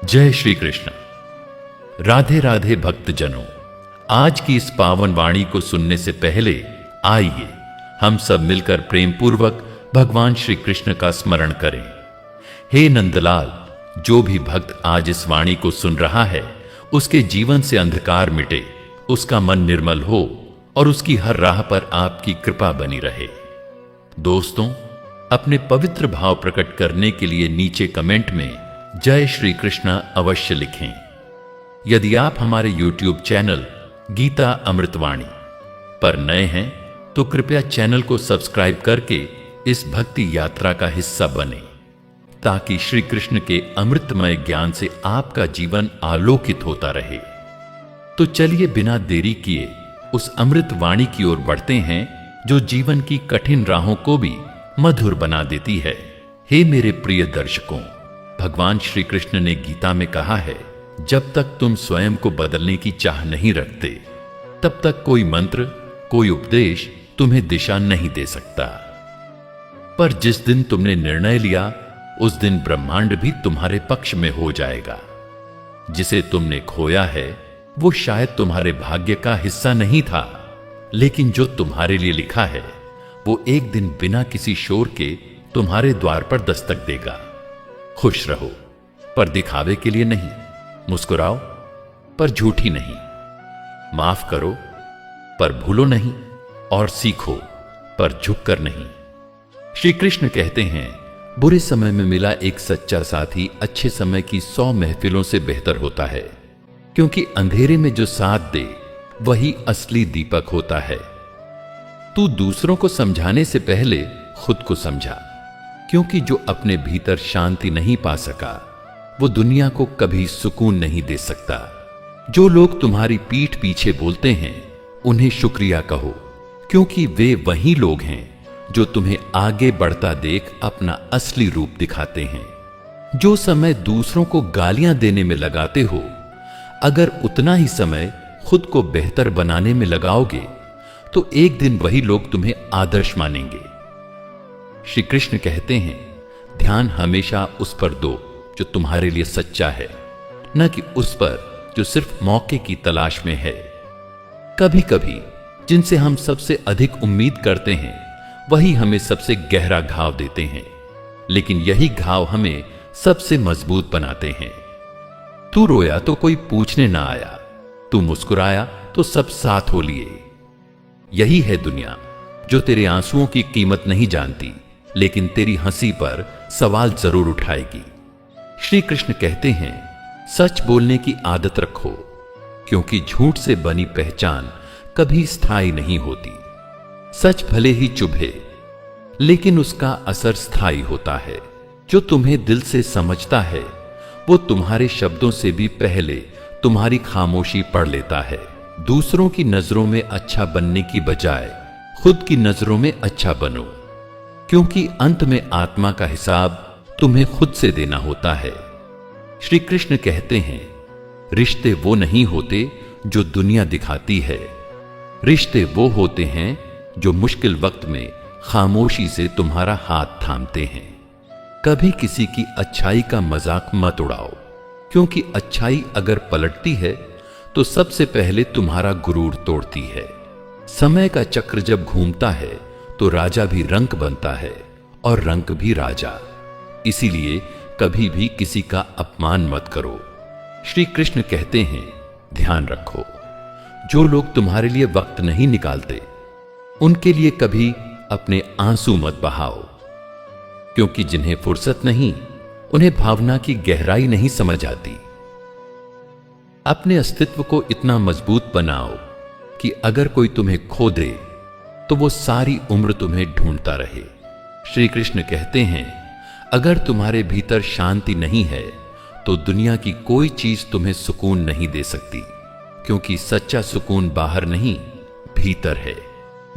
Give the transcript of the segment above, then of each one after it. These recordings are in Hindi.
जय श्री कृष्ण। राधे राधे भक्तजनों, आज की इस पावन वाणी को सुनने से पहले आइए हम सब मिलकर प्रेम पूर्वक भगवान श्री कृष्ण का स्मरण करें। हे नंदलाल, जो भी भक्त आज इस वाणी को सुन रहा है उसके जीवन से अंधकार मिटे, उसका मन निर्मल हो और उसकी हर राह पर आपकी कृपा बनी रहे। दोस्तों, अपने पवित्र भाव प्रकट करने के लिए नीचे कमेंट में जय श्री कृष्ण अवश्य लिखें। यदि आप हमारे YouTube चैनल गीता अमृतवाणी पर नए हैं तो कृपया चैनल को सब्सक्राइब करके इस भक्ति यात्रा का हिस्सा बने, ताकि श्री कृष्ण के अमृतमय ज्ञान से आपका जीवन आलोकित होता रहे। तो चलिए बिना देरी किए उस अमृत वाणी की ओर बढ़ते हैं जो जीवन की कठिन राहों को भी मधुर बना देती है। हे मेरे प्रिय दर्शकों, भगवान श्री कृष्ण ने गीता में कहा है, जब तक तुम स्वयं को बदलने की चाह नहीं रखते तब तक कोई मंत्र, कोई उपदेश तुम्हें दिशा नहीं दे सकता। पर जिस दिन तुमने निर्णय लिया उस दिन ब्रह्मांड भी तुम्हारे पक्ष में हो जाएगा। जिसे तुमने खोया है वो शायद तुम्हारे भाग्य का हिस्सा नहीं था, लेकिन जो तुम्हारे लिए लिखा है वो एक दिन बिना किसी शोर के तुम्हारे द्वार पर दस्तक देगा। खुश रहो, पर दिखावे के लिए नहीं। मुस्कुराओ, पर झूठी नहीं। माफ करो, पर भूलो नहीं। और सीखो, पर झुककर नहीं। श्री कृष्ण कहते हैं, बुरे समय में मिला एक सच्चा साथी अच्छे समय की 100 महफिलों से बेहतर होता है, क्योंकि अंधेरे में जो साथ दे वही असली दीपक होता है। तू दूसरों को समझाने से पहले खुद को समझा, क्योंकि जो अपने भीतर शांति नहीं पा सका वो दुनिया को कभी सुकून नहीं दे सकता। जो लोग तुम्हारी पीठ पीछे बोलते हैं उन्हें शुक्रिया कहो, क्योंकि वे वही लोग हैं जो तुम्हें आगे बढ़ता देख अपना असली रूप दिखाते हैं। जो समय दूसरों को गालियां देने में लगाते हो, अगर उतना ही समय खुद को बेहतर बनाने में लगाओगे तो एक दिन वही लोग तुम्हें आदर्श मानेंगे। श्री कृष्ण कहते हैं, ध्यान हमेशा उस पर दो जो तुम्हारे लिए सच्चा है, न कि उस पर जो सिर्फ मौके की तलाश में है। कभी कभी जिनसे हम सबसे अधिक उम्मीद करते हैं वही हमें सबसे गहरा घाव देते हैं, लेकिन यही घाव हमें सबसे मजबूत बनाते हैं। तू रोया तो कोई पूछने ना आया, तू मुस्कुराया तो सब साथ हो लिए। यही है दुनिया जो तेरे आंसुओं की कीमत नहीं जानती, लेकिन तेरी हंसी पर सवाल जरूर उठाएगी। श्री कृष्ण कहते हैं, सच बोलने की आदत रखो, क्योंकि झूठ से बनी पहचान कभी स्थायी नहीं होती। सच भले ही चुभे, लेकिन उसका असर स्थायी होता है। जो तुम्हें दिल से समझता है वो तुम्हारे शब्दों से भी पहले तुम्हारी खामोशी पढ़ लेता है। दूसरों की नजरों में अच्छा बनने की बजाय खुद की नजरों में अच्छा बनो, क्योंकि अंत में आत्मा का हिसाब तुम्हें खुद से देना होता है। श्री कृष्ण कहते हैं, रिश्ते वो नहीं होते जो दुनिया दिखाती है, रिश्ते वो होते हैं जो मुश्किल वक्त में खामोशी से तुम्हारा हाथ थामते हैं। कभी किसी की अच्छाई का मजाक मत उड़ाओ, क्योंकि अच्छाई अगर पलटती है तो सबसे पहले तुम्हारा गुरूर तोड़ती है। समय का चक्र जब घूमता है तो राजा भी रंक बनता है और रंक भी राजा। इसीलिए कभी भी किसी का अपमान मत करो। श्री कृष्ण कहते हैं, ध्यान रखो, जो लोग तुम्हारे लिए वक्त नहीं निकालते उनके लिए कभी अपने आंसू मत बहाओ, क्योंकि जिन्हें फुर्सत नहीं उन्हें भावना की गहराई नहीं समझ आती। अपने अस्तित्व को इतना मजबूत बनाओ कि अगर कोई तुम्हें खो दे तो वो सारी उम्र तुम्हें ढूंढता रहे। श्री कृष्ण कहते हैं, अगर तुम्हारे भीतर शांति नहीं है तो दुनिया की कोई चीज तुम्हें सुकून नहीं दे सकती, क्योंकि सच्चा सुकून बाहर नहीं भीतर है,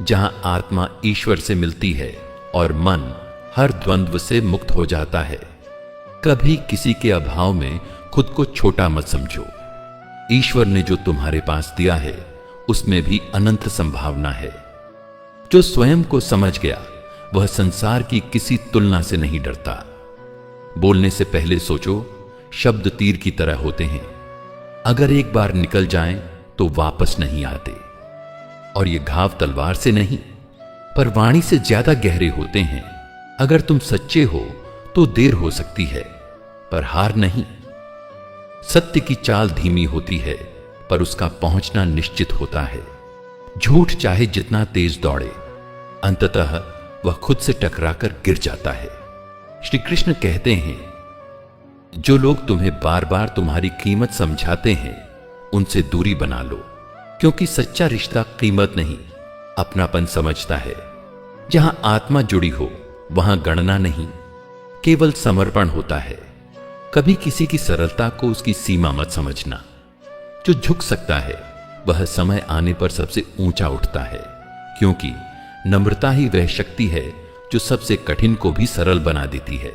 जहां आत्मा ईश्वर से मिलती है और मन हर द्वंद्व से मुक्त हो जाता है। कभी किसी के अभाव में खुद को छोटा मत समझो। ईश्वर ने जो तुम्हारे पास दिया है उसमें भी अनंत संभावना है। जो स्वयं को समझ गया वह संसार की किसी तुलना से नहीं डरता। बोलने से पहले सोचो शब्द तीर की तरह होते हैं। अगर एक बार निकल जाएं तो वापस नहीं आते। और ये घाव तलवार से नहीं, पर वाणी से ज्यादा गहरे होते हैं। अगर तुम सच्चे हो तो देर हो सकती है, पर हार नहीं। सत्य की चाल धीमी होती है, पर उसका पहुंचना निश्चित होता है। झूठ चाहे जितना तेज दौड़े, अंततः वह खुद से टकराकर गिर जाता है। श्री कृष्ण कहते हैं, जो लोग तुम्हें बार बार तुम्हारी कीमत समझाते हैं, उनसे दूरी बना लो, क्योंकि सच्चा रिश्ता कीमत नहीं, अपनापन समझता है। जहां आत्मा जुड़ी हो वहां गणना नहीं, केवल समर्पण होता है। कभी किसी की सरलता को उसकी सीमा मत समझना। जो झुक सकता है वह समय आने पर सबसे ऊंचा उठता है, क्योंकि नम्रता ही वह शक्ति है जो सबसे कठिन को भी सरल बना देती है।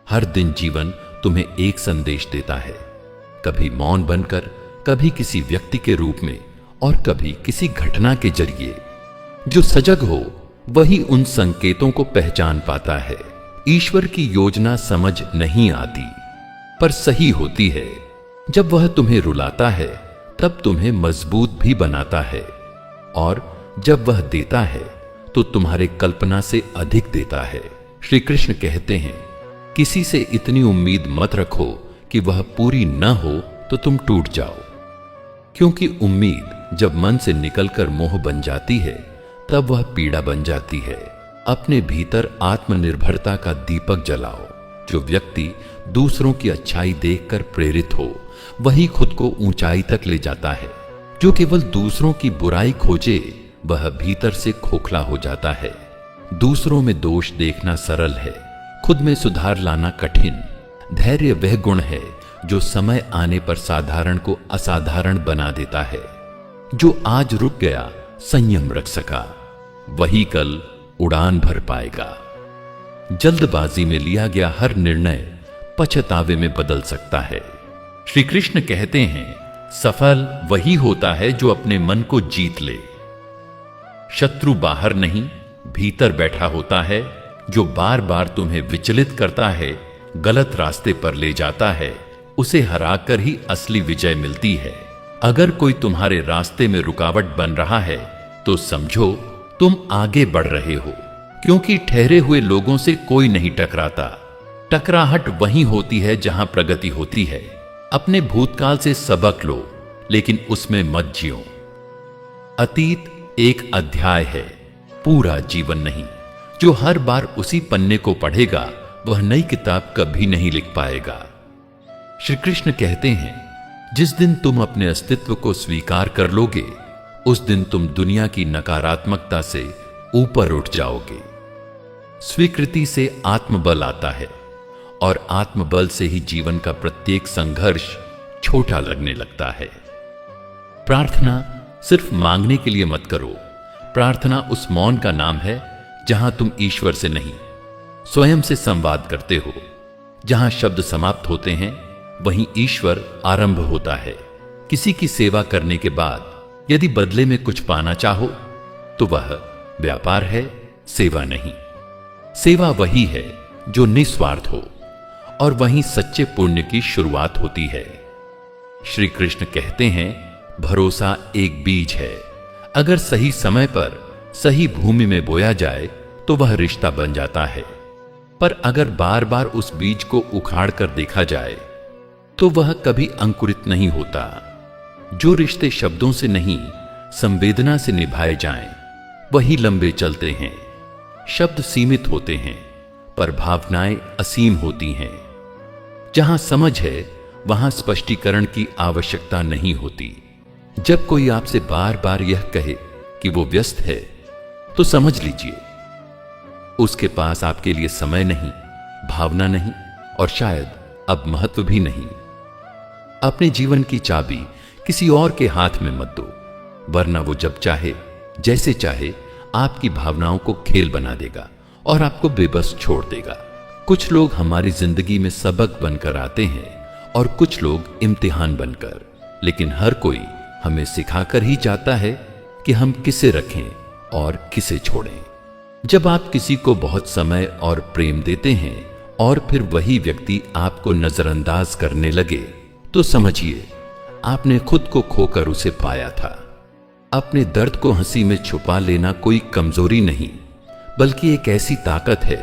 हर दिन जीवन तुम्हें एक संदेश देता है, कभी मौन बनकर, कभी किसी व्यक्ति के रूप में, और कभी किसी घटना के जरिए। जो सजग हो वही उन संकेतों को पहचान पाता है। ईश्वर की योजना समझ नहीं आती, पर सही होती है। जब वह तुम्हें रुलाता है तब तुम्हें मजबूत भी बनाता है, और जब वह देता है तो तुम्हारे कल्पना से अधिक देता है। श्री कृष्ण कहते हैं, किसी से इतनी उम्मीद मत रखो कि वह पूरी न हो तो तुम टूट जाओ, क्योंकि उम्मीद जब मन से निकलकर मोह बन जाती है तब वह पीड़ा बन जाती है। अपने भीतर आत्मनिर्भरता का दीपक जलाओ। जो व्यक्ति दूसरों की अच्छाई देखकर प्रेरित हो वही खुद को ऊंचाई तक ले जाता है। जो केवल दूसरों की बुराई खोजे वह भीतर से खोखला हो जाता है। दूसरों में दोष देखना सरल है, खुद में सुधार लाना कठिन। धैर्य वह गुण है जो समय आने पर साधारण को असाधारण बना देता है। जो आज रुक गया, संयम रख सका, वही कल उड़ान भर पाएगा। जल्दबाजी में लिया गया हर निर्णय पछतावे में बदल सकता है। श्री कृष्ण कहते हैं, सफल वही होता है जो अपने मन को जीत ले। शत्रु बाहर नहीं, भीतर बैठा होता है। जो बार बार तुम्हें विचलित करता है, गलत रास्ते पर ले जाता है, उसे हराकर ही असली विजय मिलती है। अगर कोई तुम्हारे रास्ते में रुकावट बन रहा है तो समझो तुम आगे बढ़ रहे हो, क्योंकि ठहरे हुए लोगों से कोई नहीं टकराता। टकराहट वहीं होती है जहां प्रगति होती है। अपने भूतकाल से सबक लो, लेकिन उसमें मत जियो। अतीत एक अध्याय है, पूरा जीवन नहीं। जो हर बार उसी पन्ने को पढ़ेगा वह नई किताब कभी नहीं लिख पाएगा। श्री कृष्ण कहते हैं, जिस दिन तुम अपने अस्तित्व को स्वीकार कर लोगे, उस दिन तुम दुनिया की नकारात्मकता से ऊपर उठ जाओगे। स्वीकृति से आत्मबल आता है, और आत्मबल से ही जीवन का प्रत्येक संघर्ष छोटा लगने लगता है। प्रार्थना सिर्फ मांगने के लिए मत करो। प्रार्थना उस मौन का नाम है जहां तुम ईश्वर से नहीं, स्वयं से संवाद करते हो। जहां शब्द समाप्त होते हैं वहीं ईश्वर आरंभ होता है। किसी की सेवा करने के बाद यदि बदले में कुछ पाना चाहो तो वह व्यापार है, सेवा नहीं। सेवा वही है जो निस्वार्थ हो, और वहीं सच्चे पुण्य की शुरुआत होती है। श्री कृष्ण कहते हैं, भरोसा एक बीज है। अगर सही समय पर सही भूमि में बोया जाए तो वह रिश्ता बन जाता है, पर अगर बार बार उस बीज को उखाड़ कर देखा जाए तो वह कभी अंकुरित नहीं होता। जो रिश्ते शब्दों से नहीं, संवेदना से निभाए जाएं, वही लंबे चलते हैं। शब्द सीमित होते हैं, पर भावनाएं असीम होती हैं। जहां समझ है वहां स्पष्टीकरण की आवश्यकता नहीं होती। जब कोई आपसे बार बार यह कहे कि वो व्यस्त है, तो समझ लीजिए उसके पास आपके लिए समय नहीं, भावना नहीं, और शायद अब महत्व भी नहीं। अपने जीवन की चाबी किसी और के हाथ में मत दो, वरना वो जब चाहे, जैसे चाहे आपकी भावनाओं को खेल बना देगा और आपको बेबस छोड़ देगा। कुछ लोग हमारी जिंदगी में सबक बनकर आते हैं और कुछ लोग इम्तिहान बनकर, लेकिन हर कोई हमें सिखाकर ही जाता है कि हम किसे रखें और किसे छोड़ें। जब आप किसी को बहुत समय और प्रेम देते हैं और फिर वही व्यक्ति आपको नजरअंदाज करने लगे, तो समझिए आपने खुद को खोकर उसे पाया था। अपने दर्द को हंसी में छुपा लेना कोई कमजोरी नहीं, बल्कि एक ऐसी ताकत है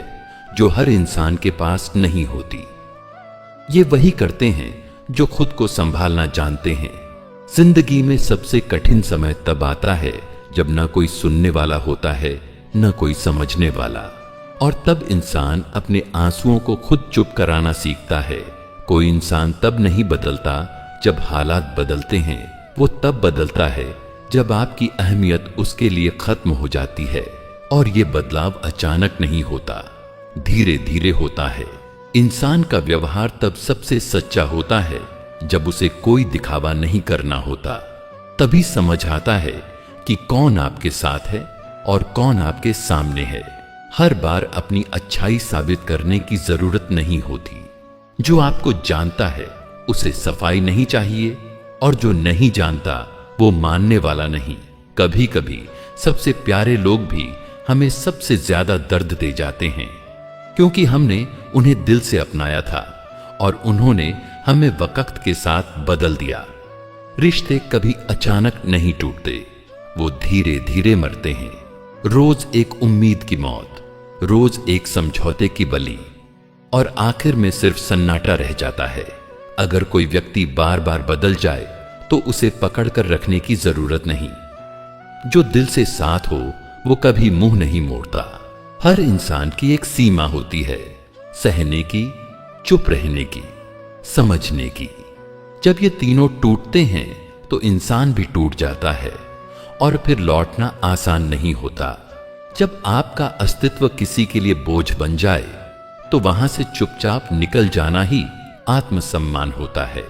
जो हर इंसान के पास नहीं होती। ये वही करते हैं जो खुद को संभालना जानते हैं। जिंदगी में सबसे कठिन समय तब आता है जब ना कोई सुनने वाला होता है, न कोई समझने वाला, और तब इंसान अपने आंसुओं को खुद चुप कराना सीखता है। कोई इंसान तब नहीं बदलता जब हालात बदलते हैं, वो तब बदलता है जब आपकी अहमियत उसके लिए खत्म हो जाती है। और ये बदलाव अचानक नहीं होता, धीरे धीरे होता है। इंसान का व्यवहार तब सबसे सच्चा होता है जब उसे कोई दिखावा नहीं करना होता। तभी समझ आता है कि कौन आपके साथ है और कौन आपके सामने है। हर बार अपनी अच्छाई साबित करने की जरूरत नहीं होती। जो आपको जानता है उसे सफाई नहीं चाहिए, और जो नहीं जानता वो मानने वाला नहीं। कभी कभी सबसे प्यारे लोग भी हमें सबसे ज्यादा दर्द दे जाते हैं, क्योंकि हमने उन्हें दिल से अपनाया था और उन्होंने हमें वक्त के साथ बदल दिया। रिश्ते कभी अचानक नहीं टूटते, वो धीरे धीरे मरते हैं। रोज एक उम्मीद की मौत, रोज एक समझौते की बलि, और आखिर में सिर्फ सन्नाटा रह जाता है। अगर कोई व्यक्ति बार बार बदल जाए तो उसे पकड़कर रखने की जरूरत नहीं। जो दिल से साथ हो वो कभी मुंह नहीं मोड़ता। हर इंसान की एक सीमा होती है, सहने की, चुप रहने की, समझने की। जब ये तीनों टूटते हैं तो इंसान भी टूट जाता है, और फिर लौटना आसान नहीं होता। जब आपका अस्तित्व किसी के लिए बोझ बन जाए तो वहां से चुपचाप निकल जाना ही आत्मसम्मान होता है,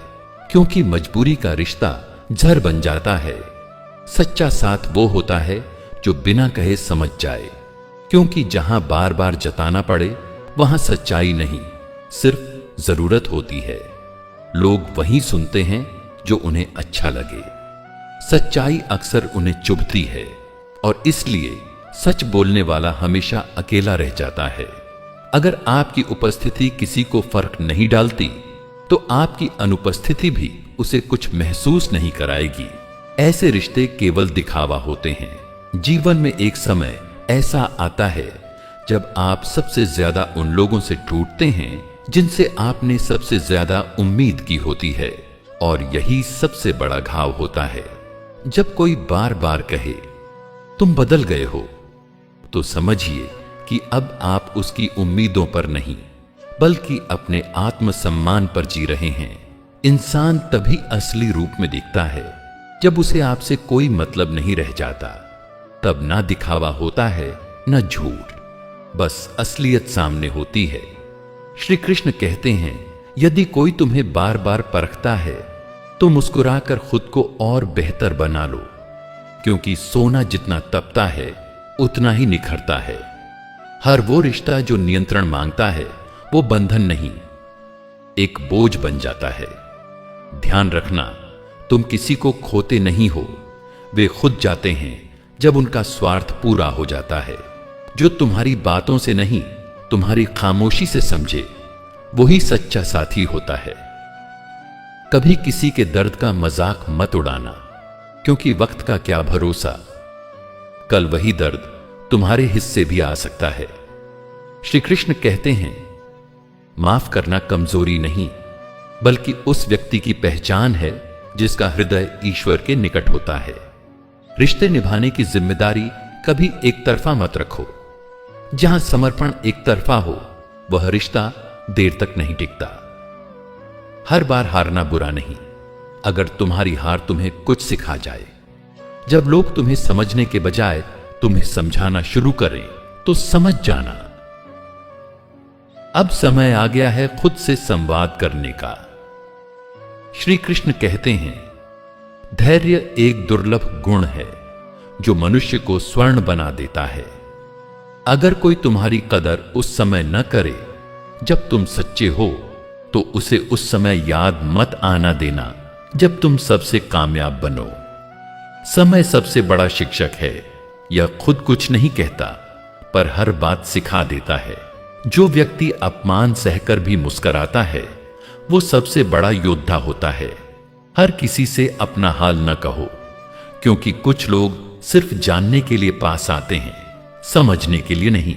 क्योंकि मजबूरी का रिश्ता जहर बन जाता है। सच्चा साथ वो होता है जो बिना कहे समझ जाए, क्योंकि जहां बार बार जताना पड़े वहां सच्चाई नहीं, सिर्फ जरूरत होती है। लोग वही सुनते हैं जो उन्हें अच्छा लगे। सच्चाई अक्सर उन्हें चुभती है, और इसलिए सच बोलने वाला हमेशा अकेला रह जाता है। अगर आपकी उपस्थिति किसी को फर्क नहीं डालती तो आपकी अनुपस्थिति भी उसे कुछ महसूस नहीं कराएगी। ऐसे रिश्ते केवल दिखावा होते हैं। जीवन में एक समय ऐसा आता है जब आप सबसे ज्यादा उन लोगों से टूटते हैं जिनसे आपने सबसे ज्यादा उम्मीद की होती है, और यही सबसे बड़ा घाव होता है। जब कोई बार बार कहे तुम बदल गए हो, तो समझिए कि अब आप उसकी उम्मीदों पर नहीं, बल्कि अपने आत्मसम्मान पर जी रहे हैं। इंसान तभी असली रूप में दिखता है जब उसे आपसे कोई मतलब नहीं रह जाता। तब ना दिखावा होता है न झूठ, बस असलियत सामने होती है। श्री कृष्ण कहते हैं, यदि कोई तुम्हें बार बार परखता है तो मुस्कुराकर खुद को और बेहतर बना लो, क्योंकि सोना जितना तपता है उतना ही निखरता है। हर वो रिश्ता जो नियंत्रण मांगता है वो बंधन नहीं, एक बोझ बन जाता है। ध्यान रखना, तुम किसी को खोते नहीं हो, वे खुद जाते हैं जब उनका स्वार्थ पूरा हो जाता है। जो तुम्हारी बातों से नहीं, तुम्हारी खामोशी से समझे, वही सच्चा साथी होता है। कभी किसी के दर्द का मजाक मत उड़ाना, क्योंकि वक्त का क्या भरोसा, कल वही दर्द तुम्हारे हिस्से भी आ सकता है। श्री कृष्ण कहते हैं, माफ करना कमजोरी नहीं, बल्कि उस व्यक्ति की पहचान है जिसका हृदय ईश्वर के निकट होता है। रिश्ते निभाने की जिम्मेदारी कभी एक तरफा मत रखो। जहां समर्पण एक तरफा हो, वह रिश्ता देर तक नहीं टिकता। हर बार हारना बुरा नहीं, अगर तुम्हारी हार तुम्हें कुछ सिखा जाए। जब लोग तुम्हें समझने के बजाय तुम्हें समझाना शुरू करें तो समझ जाना, अब समय आ गया है खुद से संवाद करने का। श्री कृष्ण कहते हैं, धैर्य एक दुर्लभ गुण है जो मनुष्य को स्वर्ण बना देता है। अगर कोई तुम्हारी कदर उस समय न करे जब तुम सच्चे हो, तो उसे उस समय याद मत आना देना जब तुम सबसे कामयाब बनो। समय सबसे बड़ा शिक्षक है। यह खुद कुछ नहीं कहता, पर हर बात सिखा देता है। जो व्यक्ति अपमान सहकर भी मुस्कुराता है वो सबसे बड़ा योद्धा होता है। हर किसी से अपना हाल न कहो, क्योंकि कुछ लोग सिर्फ जानने के लिए पास आते हैं, समझने के लिए नहीं।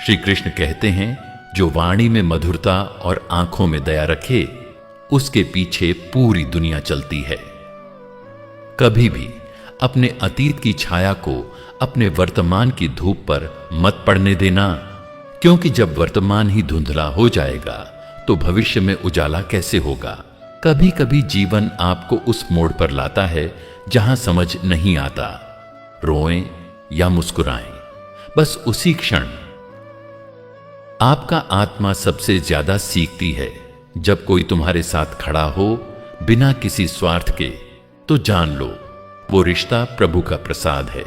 श्री कृष्ण कहते हैं, जो वाणी में मधुरता और आंखों में दया रखे उसके पीछे पूरी दुनिया चलती है। कभी भी अपने अतीत की छाया को अपने वर्तमान की धूप पर मत पड़ने देना, क्योंकि जब वर्तमान ही धुंधला हो जाएगा तो भविष्य में उजाला कैसे होगा। कभी कभी जीवन आपको उस मोड़ पर लाता है जहां समझ नहीं आता, रोएं या मुस्कुराएं, बस उसी क्षण आपका आत्मा सबसे ज्यादा सीखती है। जब कोई तुम्हारे साथ खड़ा हो बिना किसी स्वार्थ के, तो जान लो वो रिश्ता प्रभु का प्रसाद है।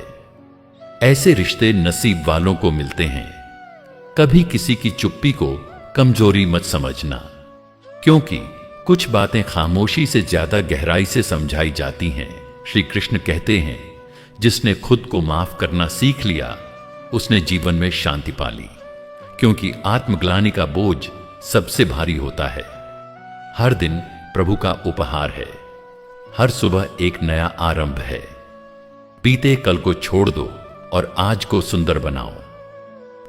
ऐसे रिश्ते नसीब वालों को मिलते हैं। कभी किसी की चुप्पी को कमजोरी मत समझना, क्योंकि कुछ बातें खामोशी से ज्यादा गहराई से समझाई जाती हैं। श्री कृष्ण कहते हैं, जिसने खुद को माफ करना सीख लिया उसने जीवन में शांति पा ली, क्योंकि आत्मग्लानि का बोझ सबसे भारी होता है। हर दिन प्रभु का उपहार है, हर सुबह एक नया आरंभ है। बीते कल को छोड़ दो और आज को सुंदर बनाओ।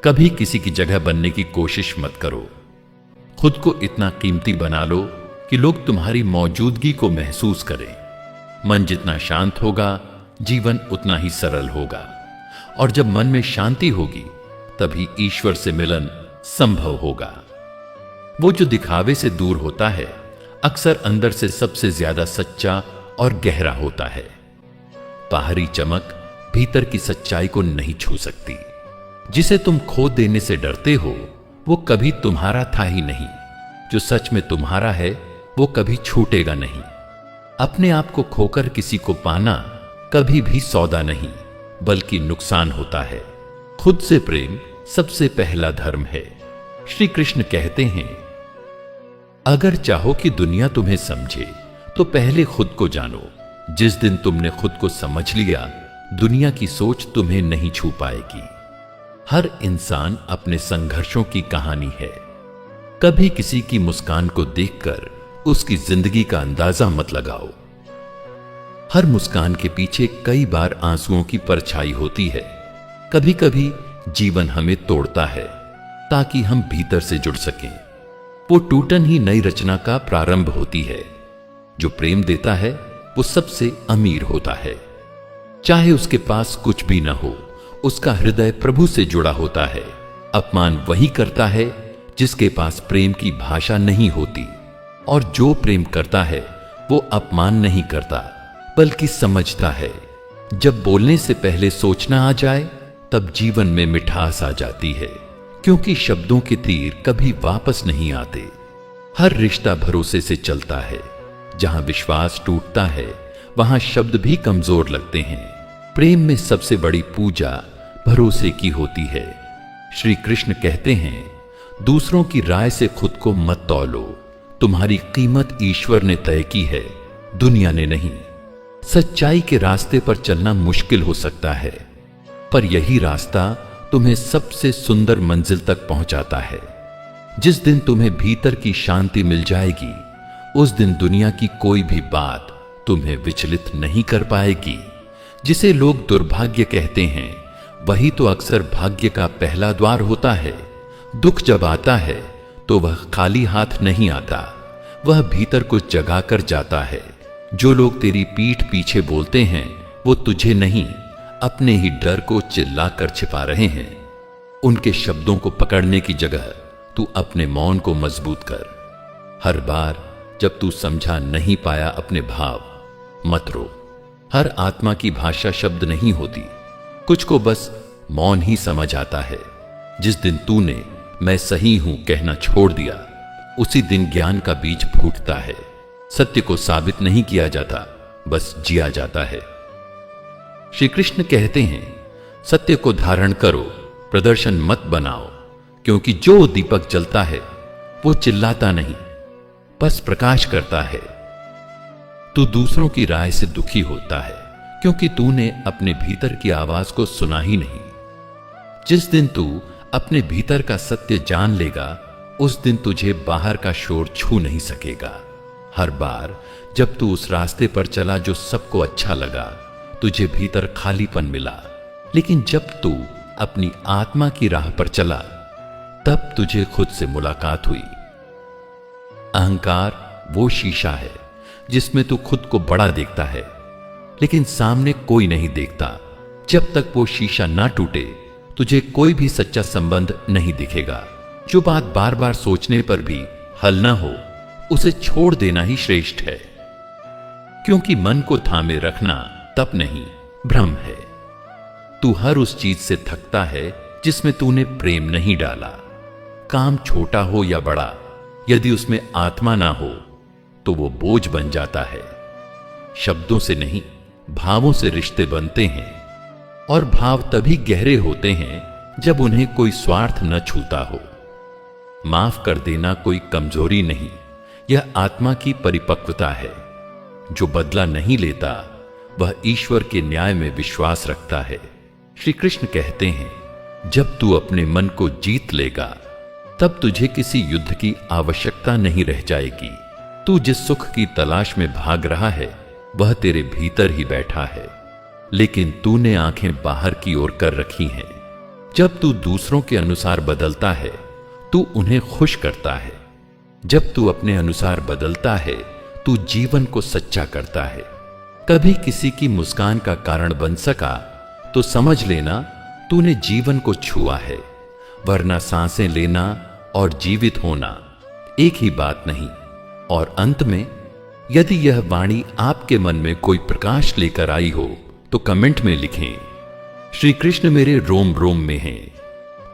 कभी किसी की जगह बनने की कोशिश मत करो। खुद को इतना कीमती बना लो कि लोग तुम्हारी मौजूदगी को महसूस करें। मन जितना शांत होगा जीवन उतना ही सरल होगा, और जब मन में शांति होगी तभी ईश्वर से मिलन संभव होगा। वो जो दिखावे से दूर होता है अक्सर अंदर से सबसे ज्यादा सच्चा और गहरा होता है। बाहरी चमक भीतर की सच्चाई को नहीं छू सकती। जिसे तुम खो देने से डरते हो वो कभी तुम्हारा था ही नहीं। जो सच में तुम्हारा है वो कभी छूटेगा नहीं। अपने आप को खोकर किसी को पाना कभी भी सौदा नहीं, बल्कि नुकसान होता है। खुद से प्रेम सबसे पहला धर्म है। श्री कृष्ण कहते हैं, अगर चाहो कि दुनिया तुम्हें समझे तो पहले खुद को जानो। जिस दिन तुमने खुद को समझ लिया दुनिया की सोच तुम्हें नहीं छू पाएगी। हर इंसान अपने संघर्षों की कहानी है। कभी किसी की मुस्कान को देखकर उसकी जिंदगी का अंदाजा मत लगाओ। हर मुस्कान के पीछे कई बार आंसुओं की परछाई होती है। कभी कभी जीवन हमें तोड़ता है ताकि हम भीतर से जुड़ सकें। वो टूटन ही नई रचना का प्रारंभ होती है। जो प्रेम देता है वो सबसे अमीर होता है। चाहे उसके पास कुछ भी न हो, उसका हृदय प्रभु से जुड़ा होता है। अपमान वही करता है जिसके पास प्रेम की भाषा नहीं होती, और जो प्रेम करता है वो अपमान नहीं करता बल्कि समझता है। जब बोलने से पहले सोचना आ जाए तब जीवन में मिठास आ जाती है, क्योंकि शब्दों के तीर कभी वापस नहीं आते। हर रिश्ता भरोसे से चलता है। जहां विश्वास टूटता है वहां शब्द भी कमजोर लगते हैं। प्रेम में सबसे बड़ी पूजा भरोसे की होती है। श्री कृष्ण कहते हैं, दूसरों की राय से खुद को मत तौलो। तुम्हारी कीमत ईश्वर ने तय की है, दुनिया ने नहीं। सच्चाई के रास्ते पर चलना मुश्किल हो सकता है, पर यही रास्ता तुम्हें सबसे सुंदर मंजिल तक पहुंचाता है। जिस दिन तुम्हें भीतर की शांति मिल जाएगी उस दिन दुनिया की कोई भी बात तुम्हें विचलित नहीं कर पाएगी। जिसे लोग दुर्भाग्य कहते हैं वही तो अक्सर भाग्य का पहला द्वार होता है। दुख जब आता है तो वह खाली हाथ नहीं आता, वह भीतर कुछ जगा कर जाता है। जो लोग तेरी पीठ पीछे बोलते हैं वो तुझे नहीं, अपने ही डर को चिल्लाकर छिपा रहे हैं। उनके शब्दों को पकड़ने की जगह तू अपने मौन को मजबूत कर। हर बार जब तू समझा नहीं पाया अपने भाव, मत रो। हर आत्मा की भाषा शब्द नहीं होती, कुछ को बस मौन ही समझ आता है। जिस दिन तूने मैं सही हूं कहना छोड़ दिया उसी दिन ज्ञान का बीज फूटता है। सत्य को साबित नहीं किया जाता, बस जिया जाता है। श्री कृष्ण कहते हैं, सत्य को धारण करो, प्रदर्शन मत बनाओ, क्योंकि जो दीपक जलता है वो चिल्लाता नहीं, बस प्रकाश करता है। तू दूसरों की राय से दुखी होता है क्योंकि तूने अपने भीतर की आवाज को सुना ही नहीं। जिस दिन तू अपने भीतर का सत्य जान लेगा, उस दिन तुझे बाहर का शोर छू नहीं सकेगा। हर बार जब तू उस रास्ते पर चला जो सबको अच्छा लगा, तुझे भीतर खालीपन मिला। लेकिन जब तू अपनी आत्मा की राह पर चला, तब तुझे खुद से मुलाकात हुई। अहंकार वो शीशा है जिसमें तू खुद को बड़ा देखता है, लेकिन सामने कोई नहीं देखता। जब तक वो शीशा ना टूटे, तुझे कोई भी सच्चा संबंध नहीं दिखेगा। जो बात बार बार सोचने पर भी हल ना हो, उसे छोड़ देना ही श्रेष्ठ है, क्योंकि मन को थामे रखना तप नहीं, भ्रम है। तू हर उस चीज से थकता है जिसमें तूने प्रेम नहीं डाला। काम छोटा हो या बड़ा, यदि उसमें आत्मा ना हो तो वो बोझ बन जाता है। शब्दों से नहीं, भावों से रिश्ते बनते हैं, और भाव तभी गहरे होते हैं जब उन्हें कोई स्वार्थ न छूता हो। माफ कर देना कोई कमजोरी नहीं, यह आत्मा की परिपक्वता है। जो बदला नहीं लेता, वह ईश्वर के न्याय में विश्वास रखता है। श्री कृष्ण कहते हैं, जब तू अपने मन को जीत लेगा, तब तुझे किसी युद्ध की आवश्यकता नहीं रह जाएगी। तू जिस सुख की तलाश में भाग रहा है, वह तेरे भीतर ही बैठा है, लेकिन तूने आंखें बाहर की ओर कर रखी हैं। जब तू दूसरों के अनुसार बदलता है, तू उन्हें खुश करता है। जब तू अपने अनुसार बदलता है, तू जीवन को सच्चा करता है। कभी किसी की मुस्कान का कारण बन सका तो समझ लेना तूने जीवन को छुआ है, वरना सांसें लेना और जीवित होना एक ही बात नहीं। और अंत में, यदि यह वाणी आपके मन में कोई प्रकाश लेकर आई हो तो कमेंट में लिखें, श्री कृष्ण मेरे रोम रोम में हैं।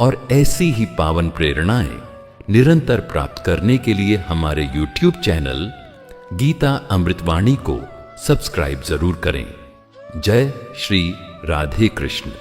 और ऐसी ही पावन प्रेरणाएं निरंतर प्राप्त करने के लिए हमारे YouTube चैनल गीता अमृतवाणी को सब्सक्राइब जरूर करें। जय श्री राधे कृष्ण।